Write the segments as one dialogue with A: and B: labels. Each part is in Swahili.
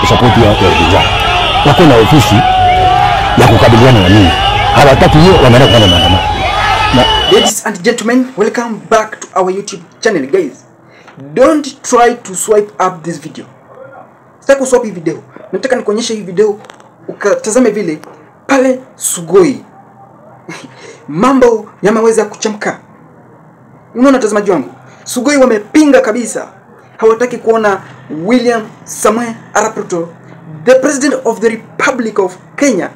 A: kusupport watu wa upinzani. Wako na ofisi ya kukabiliana na nini? Hawataki hiyo, wameenda kufanya maandamano.
B: Ladies and gentlemen, welcome back to our YouTube channel, guys. Don't try to swipe up this video. Sitaki kuswipe hii video. Nataka nikuonyeshe hii video ukatazame vile pale Sugoi mambo yameweza kuchamka. Unaona mtazamaji wangu, Sugoi wamepinga kabisa. Hawataki kuona William Samoei Arap Ruto, the President of the Republic of Kenya,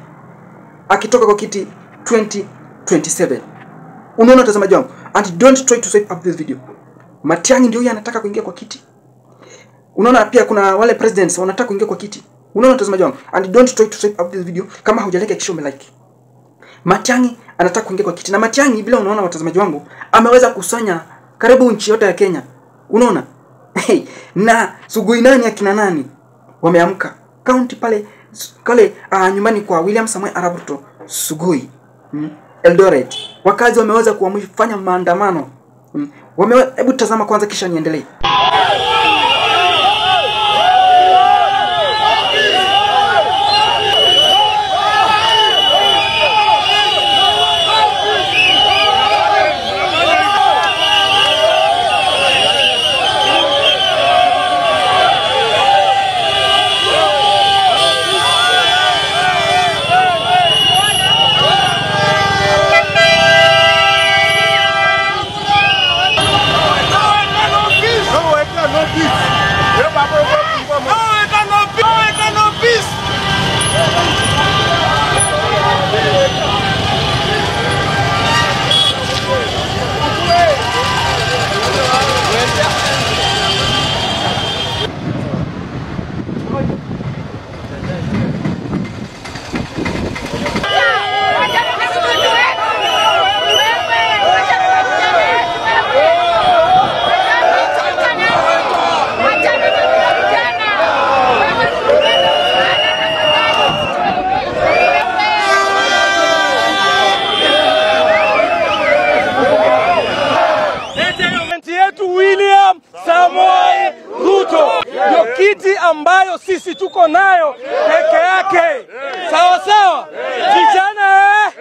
B: akitoka kwa kiti 2027. Unaona mtazamaji wangu, and don't try to swipe up this video. Matiang'i ndio yeye anataka kuingia kwa kiti. Unaona pia kuna wale presidents wanataka kuingia kwa kiti. Unaona mtazamaji wangu, and don't try to swipe up this video kama hujalike kisha umelike. Matiang'i anataka kuingia kwa kiti, na Matiang'i bila unaona watazamaji wangu ameweza kusanya karibu nchi yote ya Kenya. Unaona? Na Sugoi nani akina nani wameamka county pale nyumbani kwa William Samoei Arap Ruto, Sugoi, Eldoret. Wakazi wameweza kufanya maandamano. Hebu tazama kwanza kisha niendelee.
C: William Samoei Ruto ndio kiti ambayo sisi tuko nayo peke yake. Sawa sawa. Vijana